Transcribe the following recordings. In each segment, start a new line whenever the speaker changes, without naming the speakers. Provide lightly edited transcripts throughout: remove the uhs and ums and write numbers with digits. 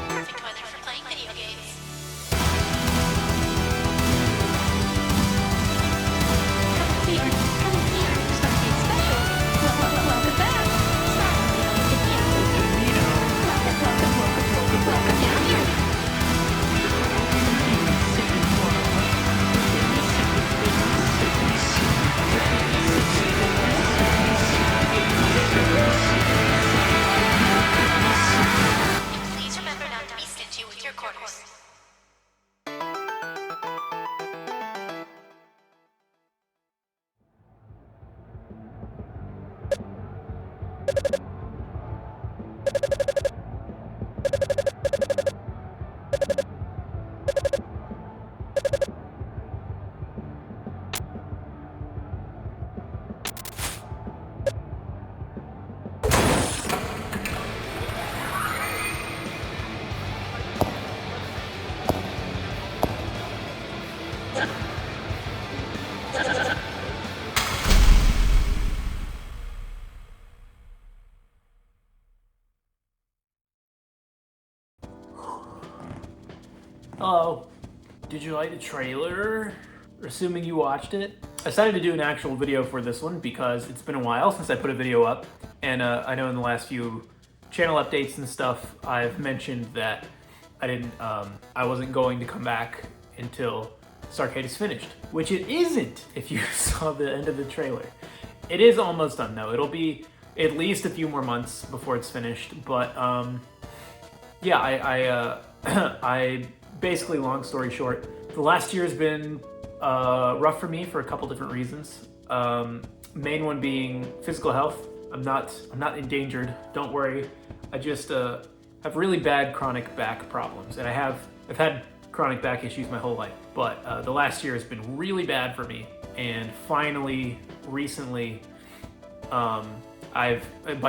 Perfect weather for playing video games. Come here, Starcade Special. Welcome back. Welcome down here. Please remember not to be stingy with your quarters.
Hello. Did you like the trailer? Assuming you watched it. I decided to do an actual video for this one because it's been a while since I put a video up, and I know in the last few channel updates and stuff I've mentioned that I wasn't going to come back until Starcade is finished, which it isn't if you saw the end of the trailer. It is almost done though. It'll be at least a few more months before it's finished, but yeah, I basically, long story short, the last year has been rough for me for a couple different reasons. Main one being physical health. I'm not endangered. Don't worry. I just have really bad chronic back problems, and I've had chronic back issues my whole life. But the last year has been really bad for me, and finally, recently, by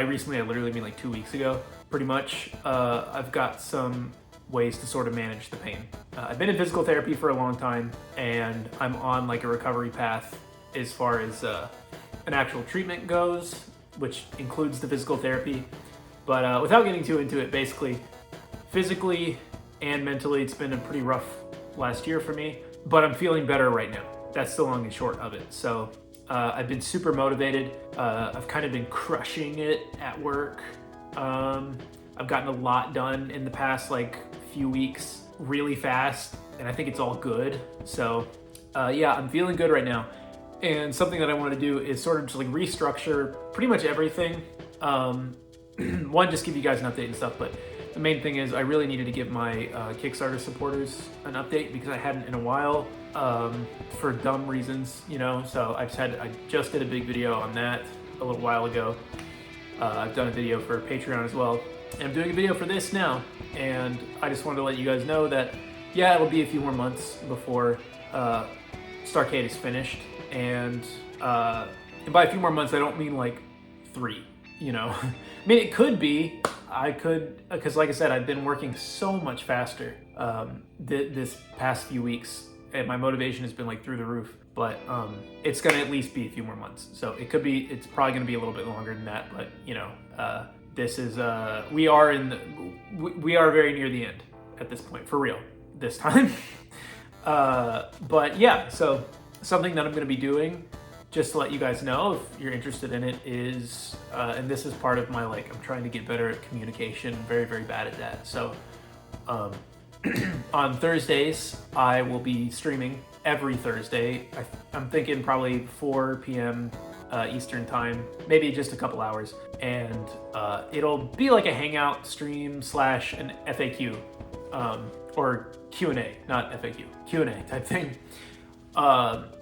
recently I literally mean like 2 weeks ago, pretty much. I've got some ways to sort of manage the pain. I've been in physical therapy for a long time, and I'm on like a recovery path as far as an actual treatment goes, which includes the physical therapy. But without getting too into it, basically, physically and mentally, it's been a pretty rough last year for me, but I'm feeling better right now. That's the long and short of it. So I've been super motivated. I've kind of been crushing it at work. I've gotten a lot done in the past like few weeks really fast, and I think it's all good. So yeah, I'm feeling good right now. And something that I want to do is sort of just like restructure pretty much everything. One, just give you guys an update and stuff, but the main thing is I really needed to give my Kickstarter supporters an update because I hadn't in a while, for dumb reasons, you know. So I just did a big video on that a little while ago. I've done a video for Patreon as well, and I'm doing a video for this now. And I just wanted to let you guys know that, yeah, it'll be a few more months before Starcade is finished. And by a few more months, I don't mean like 3, you know. I mean, it could be. I could, because like I said, I've been working so much faster this past few weeks, and my motivation has been like through the roof. But it's gonna at least be a few more months. So it could be, it's probably gonna be a little bit longer than that. But you know, this is we are very near the end at this point, for real, this time. But yeah, so something that I'm gonna be doing, just to let you guys know if you're interested in it, is and this is part of my, like, I'm trying to get better at communication. I'm very, very bad at that. So on Thursdays, I will be streaming every Thursday. I'm thinking probably 4 p.m. Eastern time, maybe just a couple hours. And it'll be like a hangout stream / an FAQ, or Q&A, not FAQ, Q&A type thing.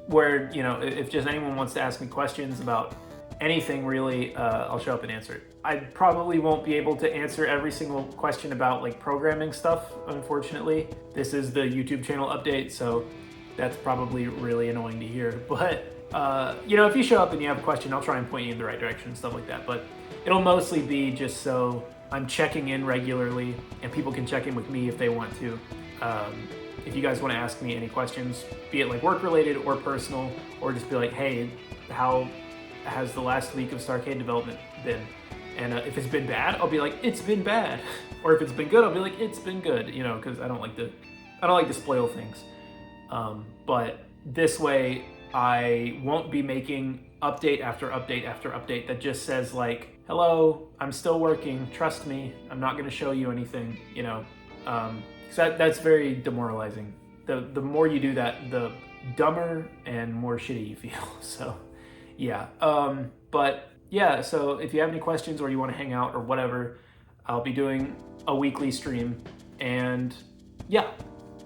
Where, you know, if just anyone wants to ask me questions about anything really, I'll show up and answer it. I probably won't be able to answer every single question about like programming stuff, unfortunately. This is the YouTube channel update, so that's probably really annoying to hear. But, you know, if you show up and you have a question, I'll try and point you in the right direction and stuff like that. But it'll mostly be just so I'm checking in regularly and people can check in with me if they want to. If you guys want to ask me any questions, be it like work related or personal, or just be like, hey, how has the last week of Starcade development been. And if it's been bad, I'll be like, it's been bad. Or if it's been good, I'll be like, it's been good. You know, because I don't like to spoil things. But this way, I won't be making update after update after update that just says like, hello, I'm still working, trust me, I'm not going to show you anything, you know. So that's very demoralizing. The more you do that, the dumber and more shitty you feel. So yeah. But yeah, so if you have any questions or you want to hang out or whatever, I'll be doing a weekly stream. And yeah,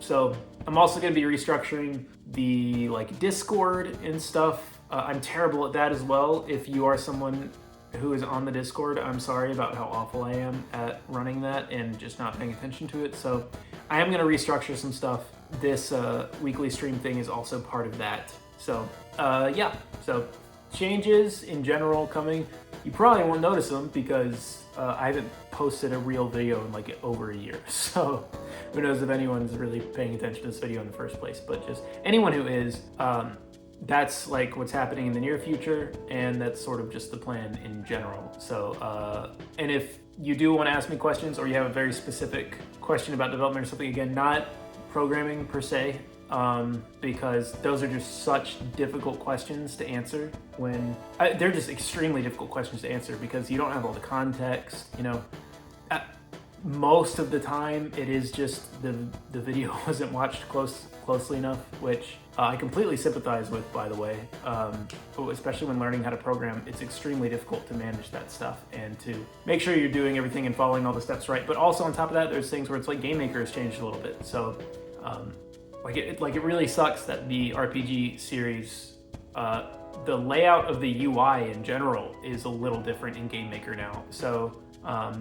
so I'm also going to be restructuring the like Discord and stuff. I'm terrible at that as well. If you are someone who is on the Discord, I'm sorry about how awful I am at running that and just not paying attention to it. So I am going to restructure some stuff. This weekly stream thing is also part of that. So yeah, so changes in general coming. You probably won't notice them because I haven't posted a real video in like over a year. So who knows if anyone's really paying attention to this video in the first place, but just anyone who is, that's like what's happening in the near future, and that's sort of just the plan in general. So, and if you do want to ask me questions or you have a very specific question about development or something, again, not programming per se, because those are just such difficult questions to answer when they're just extremely difficult questions to answer because you don't have all the context, you know. Most of the time it is just the video wasn't watched closely enough, which I completely sympathize with, by the way. Especially when learning how to program, it's extremely difficult to manage that stuff and to make sure you're doing everything and following all the steps right. But also on top of that, there's things where it's like Game Maker has changed a little bit. So it really sucks that the RPG series, the layout of the UI in general is a little different in Game Maker now. So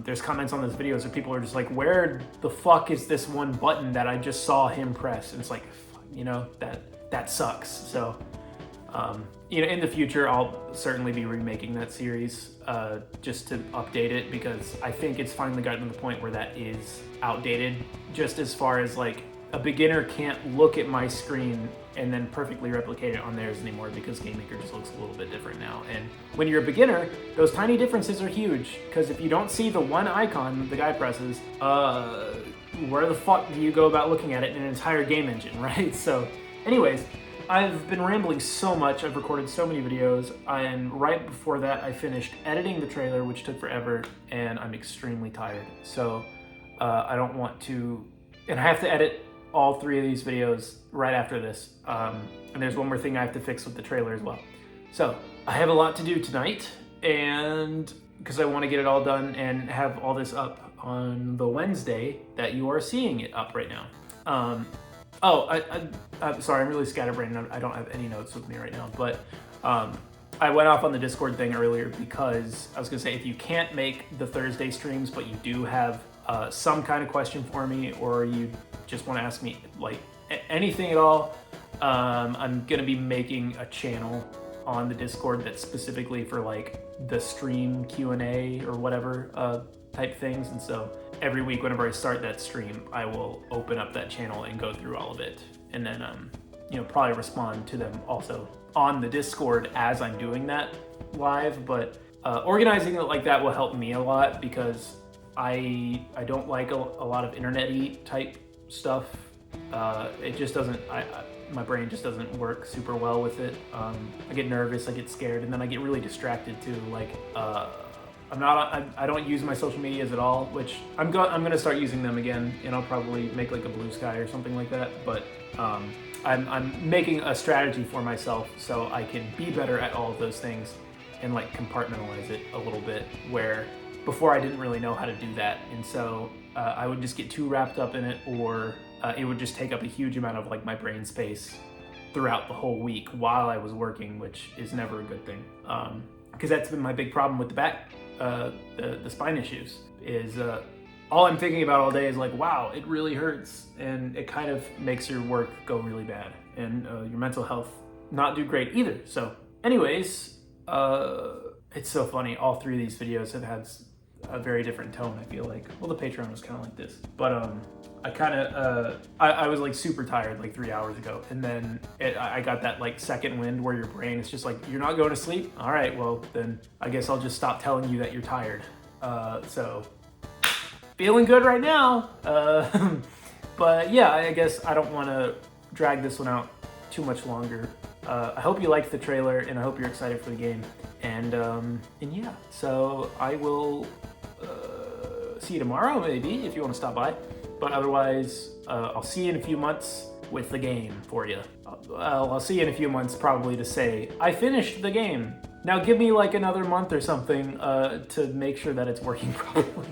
there's comments on those videos where people are just like, where the fuck is this one button that I just saw him press? And it's like, you know, that sucks. So, you know, in the future, I'll certainly be remaking that series just to update it because I think it's finally gotten to the point where that is outdated, just as far as like a beginner can't look at my screen and then perfectly replicate it on theirs anymore because Game Maker just looks a little bit different now. And when you're a beginner, those tiny differences are huge because if you don't see the one icon the guy presses, where the fuck do you go about looking at it in an entire game engine, right? So anyways, I've been rambling so much. I've recorded so many videos, and right before that I finished editing the trailer, which took forever, and I'm extremely tired. So I don't want to, and I have to edit all 3 of these videos right after this. And there's one more thing I have to fix with the trailer as well. So I have a lot to do tonight, and because I want to get it all done and have all this up on the Wednesday that you are seeing it up right now. I'm sorry, I'm really scatterbrained. I don't have any notes with me right now, but I went off on the Discord thing earlier because I was gonna say, if you can't make the Thursday streams, but you do have some kind of question for me, or you just want to ask me like anything at all, I'm gonna be making a channel on the Discord that's specifically for like the stream Q&A or whatever type things. And so every week whenever I start that stream, I will open up that channel and go through all of it, and then you know, probably respond to them also on the Discord as I'm doing that live. But organizing it like that will help me a lot because I don't like a lot of internet-y type stuff. It just doesn't, my brain just doesn't work super well with it. I get nervous, I get scared, and then I get really distracted too. Like, I don't use my social medias at all, which I'm gonna start using them again, and I'll probably make like a Blue Sky or something like that. But I'm making a strategy for myself so I can be better at all of those things and like compartmentalize it a little bit, where before I didn't really know how to do that. And so I would just get too wrapped up in it, or it would just take up a huge amount of like my brain space throughout the whole week while I was working, which is never a good thing. Because that's been my big problem with the back, the spine issues, is all I'm thinking about all day is like, wow, it really hurts. And it kind of makes your work go really bad, and your mental health not do great either. So anyways, it's so funny. All 3 of these videos have had a very different tone, I feel like. Well, the Patreon was kind of like this, but I kind of I was like super tired like 3 hours ago, and then I got that like second wind where your brain is just like, you're not going to sleep. All right, well then I guess I'll just stop telling you that you're tired. So feeling good right now. But yeah, I guess I don't want to drag this one out too much longer. I hope you liked the trailer, and I hope you're excited for the game. And yeah, so I will see you tomorrow, maybe, if you want to stop by. But otherwise, I'll see you in a few months with the game for you. I'll see you in a few months probably to say, I finished the game. Now give me like another month or something to make sure that it's working properly.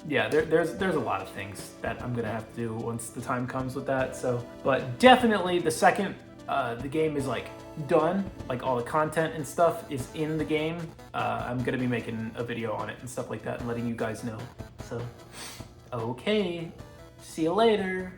Yeah, there's a lot of things that I'm gonna have to do once the time comes with that. So, but definitely the second the game is like done, like all the content and stuff is in the game, I'm gonna be making a video on it and stuff like that and letting you guys know. So, okay, see you later.